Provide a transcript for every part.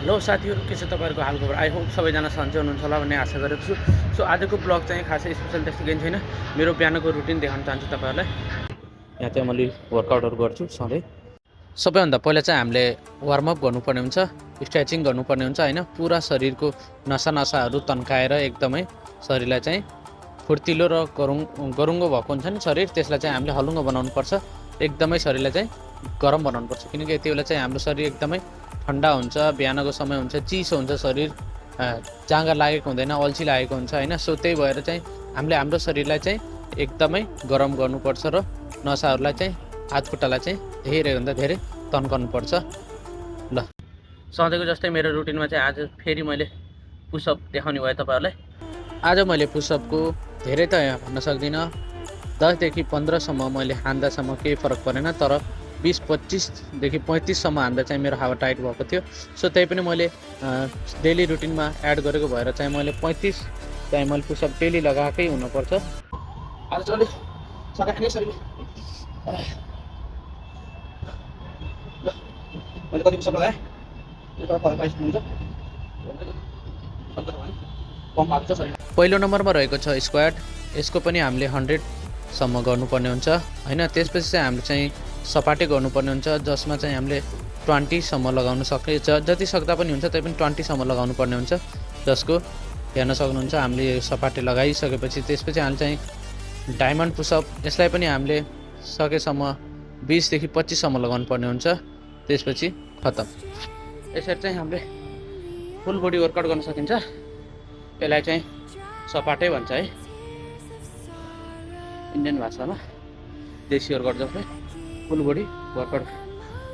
Hello साथीहरू, के छ तपाईँहरूको हालखबर? आई होप सबैजना सन्चै हुनुहुन्छ होला भन्ने आशा गरेको छु। सो आजको ब्लग चाहिँ खासै स्पेसल त्यस्तो केही छैन। मेरो बिहानको रुटिन देखाउन चाहन्छु तपाईँहरूलाई। यहाँ चाहिँ मैले वर्कआउटहरू गर्छु सधैँ। सबैभन्दा पहिला चाहिँ हामीले वार्मअप गर्नुपर्ने हुन्छ, स्ट्रेचिङ गर्नुपर्ने हुन्छ होइन। पुरा शरीरको नसाहरू तन्काएर एकदमै शरीरलाई चाहिँ फुर्तिलो र गरुङ्गो भएको हुन्छ नि शरीर, त्यसलाई चाहिँ हामीले हलुङ्गो बनाउनुपर्छ। एकदमै शरीरलाई चाहिँ गरम बनाउनुपर्छ, किनकि यति बेला चाहिँ हाम्रो शरीर एकदमै ठन्डा हुन्छ, बिहानको समय हुन्छ, चिसो हुन्छ शरीर, जाँगर लागेको हुँदैन, अल्छी लागेको हुन्छ होइन। सो त्यही भएर चाहिँ हामीले हाम्रो शरीरलाई चाहिँ एकदमै गरम गर्नुपर्छ र नसाहरूलाई चाहिँ हातखुट्टालाई चाहिँ धेरैभन्दा धेरै तन्काउनुपर्छ। ल, सधैँको जस्तै मेरो रुटिनमा चाहिँ आज फेरि मैले पुसअप देखाउने भएँ तपाईँहरूलाई। आज मैले पुसअपको धेरै त भन्न सक्दिनँ, 10 देखि 15सम्म मैले हान्दासम्म केही फरक परेन, तर 20-25देखि 35सम्म हान्दा चाहिँ मेरो हावा टाइट भएको थियो। सो त्यही पनि मैले डेली रुटिनमा एड गरेको भएर चाहिँ मैले 35 चाहिँ मैले पुसअप डेली लगाएकै हुनुपर्छ। आज चाहिँ सकाउने शरीर मैले कति पुसअप लगाएँ पहिलो नम्बरमा रहेको छ स्क्वाड। यसको पनि हामीले 100सम्म गर्नुपर्ने हुन्छ होइन। त्यसपछि चाहिँ हामीले चाहिँ सपाटे गर्नुपर्ने हुन्छ, जसमा चाहिँ हामीले 20सम्म लगाउन सकिन्छ। जति सक्दा पनि हुन्छ, त्यही पनि 20सम्म लगाउनु पर्ने हुन्छ, जसको हेर्न सक्नुहुन्छ। हामीले सपाटे लगाइसकेपछि त्यसपछि हामीले चाहिँ डायमन्ड पुसअप, यसलाई पनि हामीले सकेसम्म 20 देखि 25सम्म लगाउनु पर्ने हुन्छ, त्यसपछि खतम। यसरी चाहिँ हामीले फुल बडी वर्कआउट गर्न सकिन्छ। यसलाई चाहिँ सपाटै भन्छ है इन्डियन भाषामा, देशी वर्कआउट जसले फुल बडी वर्कआउट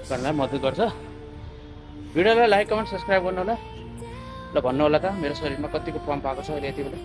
गर्नलाई मद्दत गर्छ। भिडियोलाई लाइक, कमेन्ट, सब्सक्राइब गर्नु होला। ल भन्नु होला त मेरो शरीरमा कतिको पम्प आएको छ अहिले यति बेला।